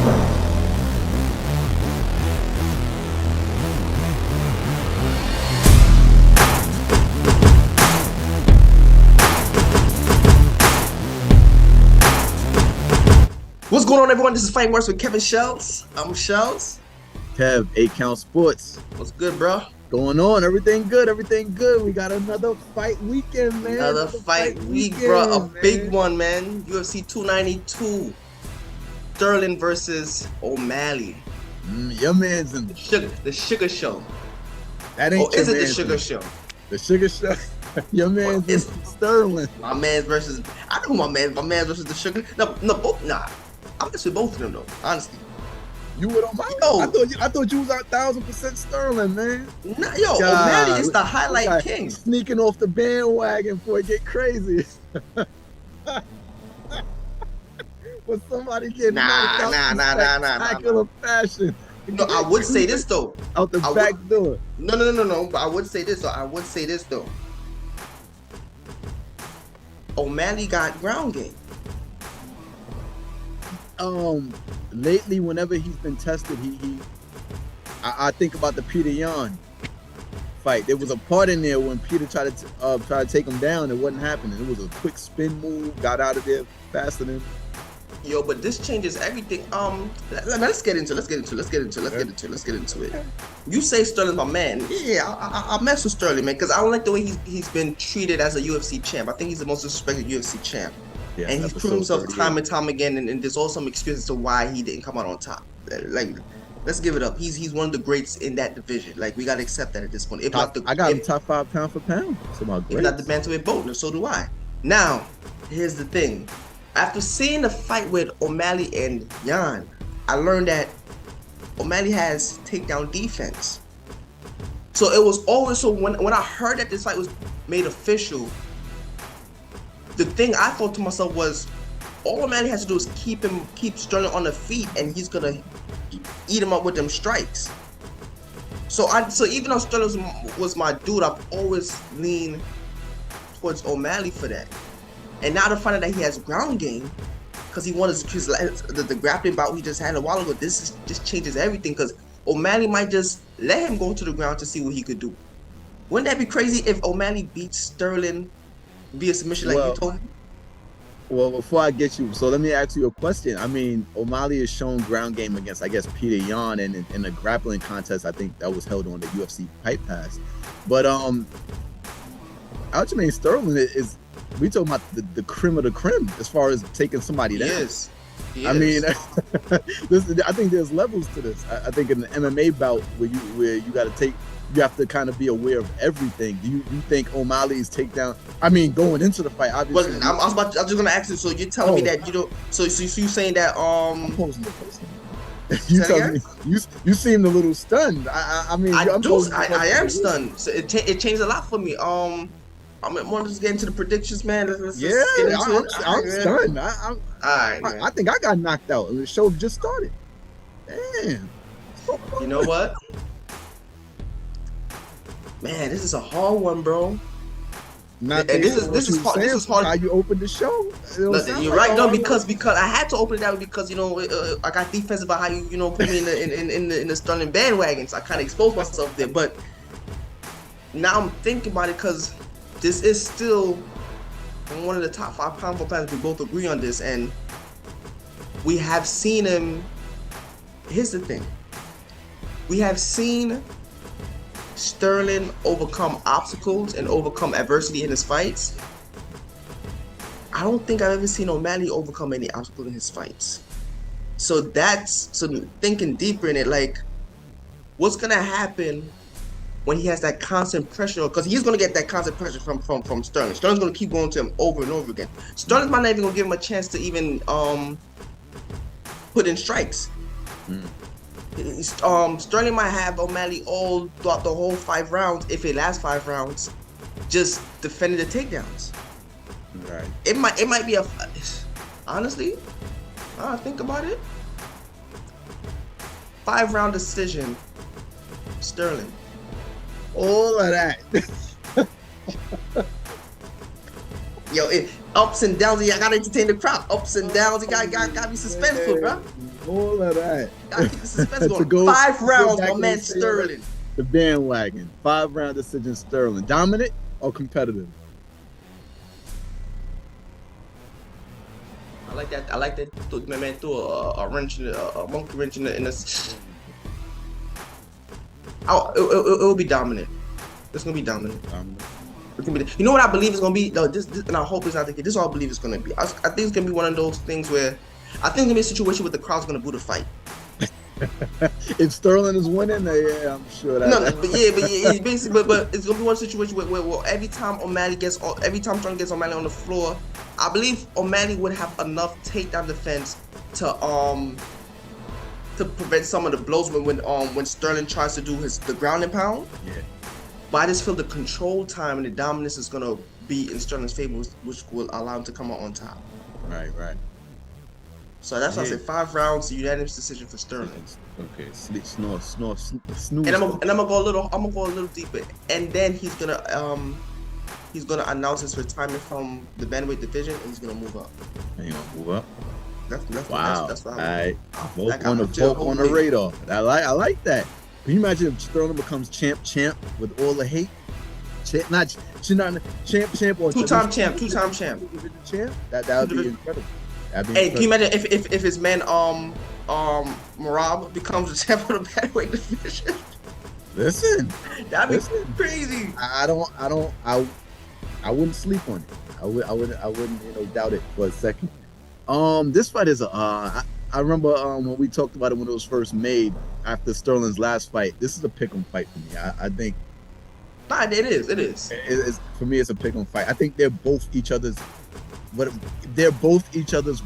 What's going on, everyone? This is Fighting Works with Kev and Shelz. I'm Shelz. Kev, 8 Count Sports. What's good, bro? Going on? Everything good? Everything good? We got another fight weekend, man. Another fight week, bro. A big one, man. UFC 292. Sterling versus O'Malley. Your man's in the Suga Show. That ain't. Oh, is it the Suga Show? The Suga Show. Your man's in Sterling. My man's versus. I know my man's versus the Sugar. No, both. Nah, I'm just with both of them though. Honestly. You would O'Malley? I thought you was 1,000% Sterling, man. Nah, yo, O'Malley is the highlight king. Sneaking off the bandwagon before it get crazy. When somebody get spectacular fashion. No, I would say this though. Out the back door. No. But I would say this though. O'Malley got ground game. Lately, whenever he's been tested, I think about the Peter Yan fight. There was a part in there when Peter tried to take him down. It wasn't happening. It was a quick spin move, got out of there faster than. Yo, but this changes everything. Let's get into it. You say Sterling's my man. Yeah, I mess with Sterling, man, because I don't like the way he's been treated as a UFC champ. I think he's the most disrespected UFC champ. Yeah, and he's proven himself time and time again, and there's also some excuses to why he didn't come out on top. Like, let's give it up. He's one of the greats in that division. Like, we gotta accept that at this point. I got him top 5 pound for pound. So my great. If not the Bantamweight boat, so do I. Now, here's the thing. After seeing the fight with O'Malley and Yan, I learned that O'Malley has takedown defense. So it was always when I heard that this fight was made official, the thing I thought to myself was, all O'Malley has to do is keep Sterling on the feet, and he's gonna eat him up with them strikes. So even though Sterling was my dude, I've always leaned towards O'Malley for that. And now to find out that he has ground game, because he won the grappling bout we just had a while ago, this just changes everything, because O'Malley might just let him go to the ground to see what he could do. Wouldn't that be crazy if O'Malley beats Sterling via submission like you told me? Well, before I get you, so let me ask you a question. I mean, O'Malley has shown ground game against, I guess, Peter Yan in a grappling contest. I think that was held on the UFC Fight Pass. But Aljamain Sterling is. We talking about the creme of the creme as far as taking somebody down. Yes. I mean, I think there's levels to this. I think in the MMA bout where you have to kind of be aware of everything. Do you think O'Malley's takedown? I mean, going into the fight, obviously. But I'm just gonna ask you. So you're telling me that you don't? So you saying that? I'm posing the question. You tell me. You seemed a little stunned. I mean, I am stunned. So it changed a lot for me. I'm gonna just get into the predictions, man. Let's get into it. I'm stunned. I think I got knocked out. The show just started. Damn. You know what? Man, this is a hard one, bro. This is hard. How you opened the show? You're right, no, because I had to open it that way because I got defensive about how you put me in the Sterling bandwagon, so I kind of exposed myself there. But now I'm thinking about it because this is still one of the top 5 pound for pounds. We both agree on this, and we have seen him. Here's the thing: we have seen Sterling overcome obstacles and overcome adversity in his fights. I don't think I've ever seen O'Malley overcome any obstacle in his fights. So thinking deeper in it, like, what's gonna happen when he has that constant pressure? Because he's gonna get that constant pressure from Sterling. Sterling's gonna keep going to him over and over again. Sterling might not even gonna give him a chance to even put in strikes. Sterling might have O'Malley all throughout the whole 5 rounds, if it lasts 5 rounds, just defending the takedowns. Right. It might be honestly, think about it. 5-round decision, Sterling. All of that. Yo, ups and downs. I gotta entertain the crowd. Ups and downs. You gotta be suspenseful, bro. All of that. I keep the suspense To going. 5 rounds, back my and man say Sterling. The bandwagon. 5-round decision Sterling. Dominant or competitive? I like that. My man threw a wrench in a monkey wrench in the. It'll be dominant. It's gonna be dominant. It's gonna be. You know what I believe it's gonna be? No, this and I hope it's not the case. This is all I believe it's gonna be. I think it's gonna be one of those things where I think it's gonna be a situation where the crowd's gonna boo the fight. If Sterling is winning, yeah, I'm sure that. But basically, but it's gonna be one situation where every time Sterling gets O'Malley on the floor, I believe O'Malley would have enough takedown defense to prevent some of the blows when Sterling tries to do the ground and pound. Yeah. But I just feel the control time and the dominance is gonna be in Sterling's favor, which will allow him to come out on top. Right. So that's why I said 5 rounds, unanimous decision for Sterling. Okay, sleep, snooze. And I'm gonna go a little deeper, and then he's gonna announce his retirement from the bantamweight division, and he's gonna move up. And you gonna move up? Wow. That's what all right. Like on the radar. I like that. Can you imagine if Sterling becomes champ with all the hate? Champ or two-time champ. That would be incredible. Hey, can you imagine if his man Marab becomes the champ of the bantamweight division? Listen, that'd be crazy. I wouldn't sleep on it. I wouldn't doubt it for a second. This fight is I remember when we talked about it when it was first made after Sterling's last fight. This is a pick'em fight for me. I think. Nah, it is. For me, it's a pick'em fight. I think they're both each other's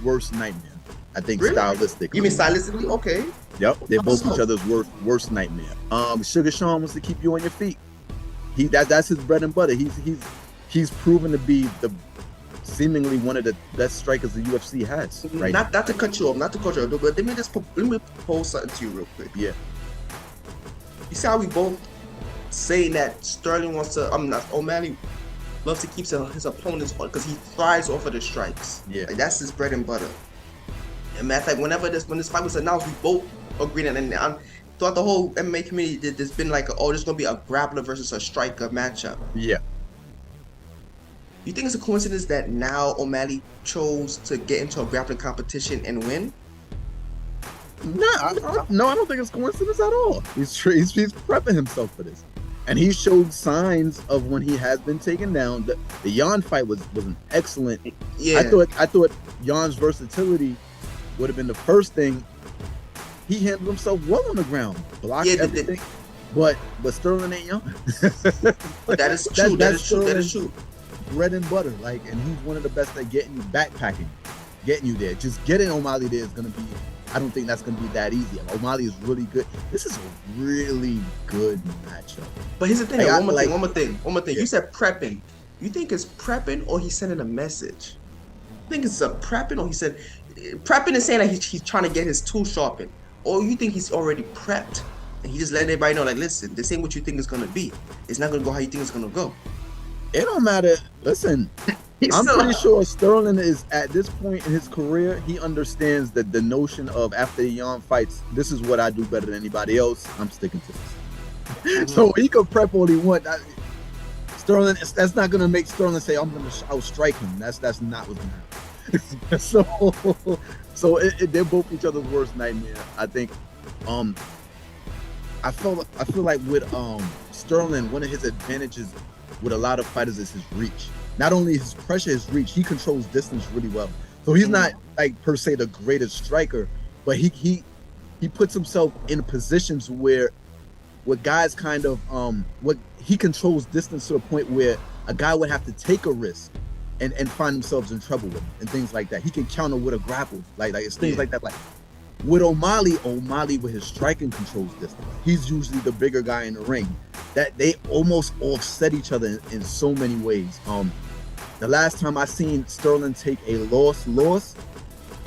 worst nightmare. I think really? Stylistically. You mean stylistically? Okay. Yep, they're both each other's worst nightmare. Suga Sean wants to keep you on your feet. That's his bread and butter. He's proven to be seemingly one of the best strikers the UFC has. Right? Not to cut you off, but let me propose something to you real quick. Yeah. You see how we both saying that Sterling wants to? O'Malley loves to keep his opponents on because he thrives off of the strikes. Yeah. Like, that's his bread and butter. And matter of fact, when this fight was announced, we both agreed, and throughout the whole MMA community, there's been like, there's gonna be a grappler versus a striker matchup. Yeah. You think it's a coincidence that now O'Malley chose to get into a grappling competition and win? No, I don't think it's coincidence at all. He's prepping himself for this, and he showed signs of when he has been taken down. The Jan fight was an excellent. Yeah. I thought Jan's versatility would have been the first thing. He handled himself well on the ground, blocked everything. But Sterling ain't Jan. That is true. That is true. Bread and butter, and he's one of the best at getting you backpacking, getting you there. Just getting O'Malley there is gonna be. I don't think that's gonna be that easy. O'Malley is really good. This is a really good matchup. But here's the thing. One more thing. Yeah. You said prepping. You think it's prepping or he's sending a message? You think it's a prepping or he said prepping is saying that he's trying to get his tool sharpened, or you think he's already prepped and he just letting everybody know, like, listen, this ain't what you think it's gonna be. It's not gonna go how you think it's gonna go. It don't matter. Listen, I'm pretty sure Sterling is at this point in his career. He understands that the notion of after the Jan fights, this is what I do better than anybody else. I'm sticking to this. Mm-hmm. So he can prep all he wants. Sterling, that's not gonna make Sterling say I'm gonna outstrike him. That's not what's gonna happen. so they're both each other's worst nightmare. I think. I feel like with Sterling, one of his advantages with a lot of fighters is his reach. Not only his pressure, his reach. He controls distance really well. So he's not like per se the greatest striker, but he puts himself in positions where guys kind of he controls distance to the point where a guy would have to take a risk and find themselves in trouble with him and things like that. He can counter with a grapple, like it's things like that. Like with O'Malley with his striking controls distance. He's usually the bigger guy in the ring. That they almost offset each other in so many ways. The last time I seen Sterling take a loss,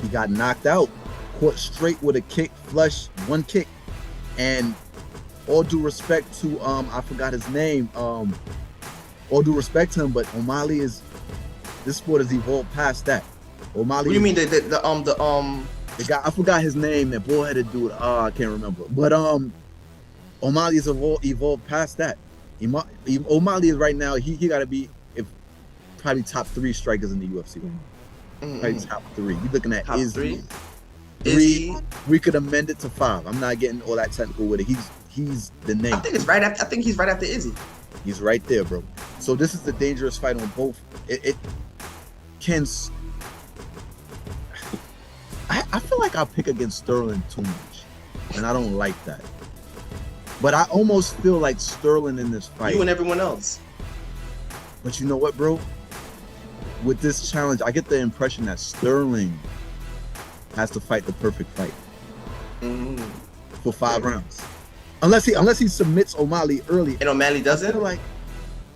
he got knocked out, caught straight with a kick, flush, one kick. And all due respect to I forgot his name. All due respect to him, but O'Malley this sport has evolved past that. O'Malley. What do you mean the The guy, I forgot his name, that bullheaded dude. Oh, I can't remember. But O'Malley's evolved past that. O'Malley is right now, he got to be probably top 3 strikers in the UFC. Probably top 3. You're looking at Top Izzy. 3. Izzy. We could amend it to 5. I'm not getting all that technical with it. He's the name. I think he's right after Izzy. He's right there, bro. So this is a dangerous fight on both. It can. I feel like I pick against Sterling too much, and I don't like that. But I almost feel like Sterling in this fight. You and everyone else. But you know what, bro? With this challenge, I get the impression that Sterling has to fight the perfect fight for 5 rounds, unless he submits O'Malley early. And O'Malley doesn't.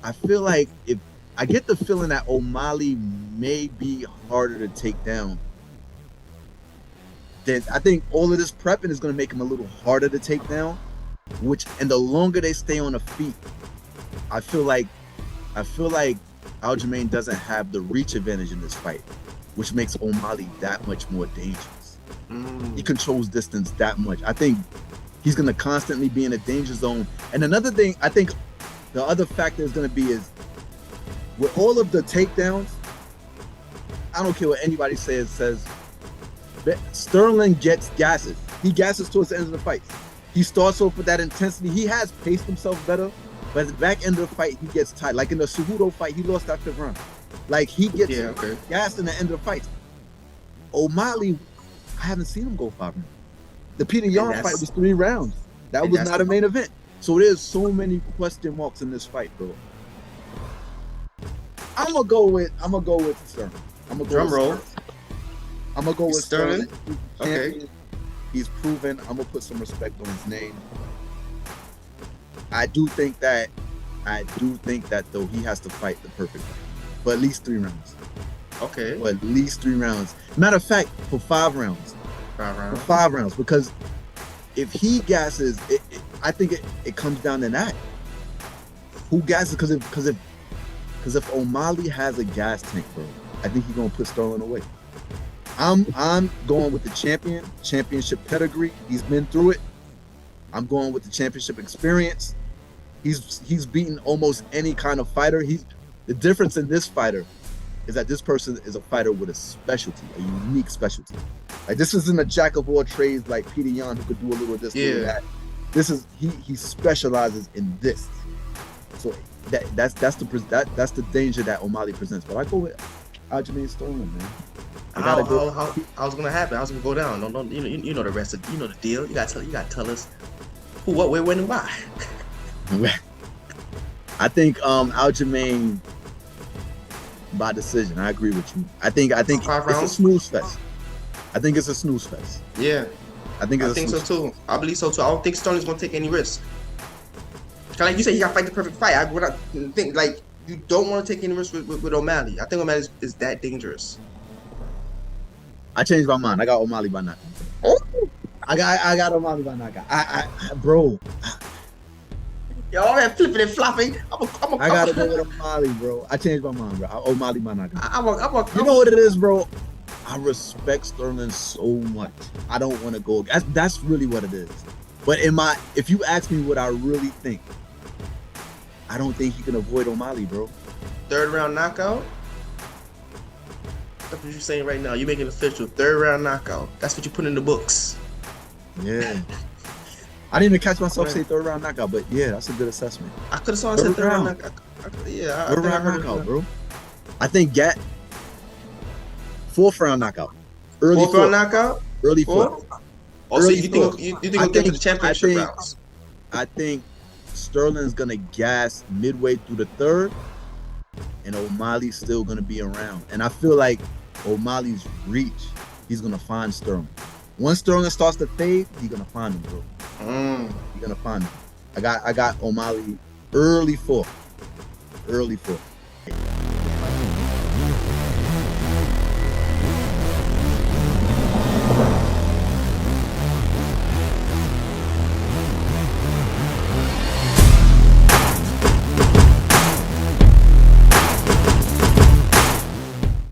I feel like if I get the feeling that O'Malley may be harder to take down, then I think all of this prepping is going to make him a little harder to take down. And the longer they stay on the feet, I feel like Aljamain doesn't have the reach advantage in this fight, which makes O'Malley that much more dangerous. He controls distance that much. I think he's going to constantly be in a danger zone. And another thing, I think the other factor is going to be is with all of the takedowns, I don't care what anybody says, Sterling gets gases. He gasses towards the end of the fight. He starts off with that intensity. He has paced himself better, but at the back end of the fight, he gets tired. Like in the Cejudo fight, he lost that 5th round. Like he gets gassed in the end of the fight. O'Malley, I haven't seen him go 5 rounds. The Peter Yan fight was 3 rounds. That was not a main event. So there's so many question marks in this fight, bro. I'm gonna go with Sterling. Drum roll. I'm gonna go with Sterling. Okay. He's proven. I'm gonna put some respect on his name. I do think that though he has to fight the perfect fight for at least 3 rounds. Okay. For at least 3 rounds. Matter of fact, for 5 rounds. 5 rounds. For 5 rounds, because if he gasses, I think it comes down to that. Who gasses? Because if O'Malley has a gas tank, bro, I think he's gonna put Sterling away. I'm going with the championship pedigree. He's been through it. I'm going with the championship experience. He's beaten almost any kind of fighter. The difference in this fighter is that this person is a fighter with a specialty, a unique specialty. Like this isn't a jack of all trades like Peter Yan who could do a little of this, little of that. This is he specializes in this. So that's the danger that O'Malley presents. But I go with Aljamain Sterling, man. How's it gonna happen? How's it gonna go down? No, you know the rest of the deal. You gotta tell us who, what, where, when, and why. I think Aljamain by decision. I agree with you. I think it's a snooze fest. I think it's a snooze fest. Yeah. I think so too. I believe so too. I don't think Sterling's gonna take any risk. Like you said, you gotta fight the perfect fight. I would think like you don't want to take any risk with O'Malley. I think O'Malley is that dangerous. I changed my mind. I got O'Malley by knockout. Oh. I got O'Malley by knockout. Bro. Yo, I'm flipping and flopping. I gotta go with O'Malley, bro. I changed my mind, bro. O'Malley by knockout. You know what it is, bro? I respect Sterling so much. I don't want to go. That's really what it is. But if you ask me what I really think, I don't think he can avoid O'Malley, bro. 3rd round knockout? That's what you're saying right now. You're making it official. 3rd round knockout. That's what you put in the books. Yeah. I didn't even catch myself say 3rd round knockout, but yeah, that's a good assessment. I could have saw it said 3rd round knockout. Yeah, 3rd round knockout, bro. I think 4th round knockout. Early 4th round knockout? Early 4th. Oh, so you think he'll get to the championship rounds? I think Sterling's gonna gas midway through the 3rd, and O'Malley's still gonna be around. And I feel like O'Malley's reach, he's gonna find Sterling. Once Sterling starts to fade, he's gonna find him, bro. He's gonna find him. I got O'Malley early 4th.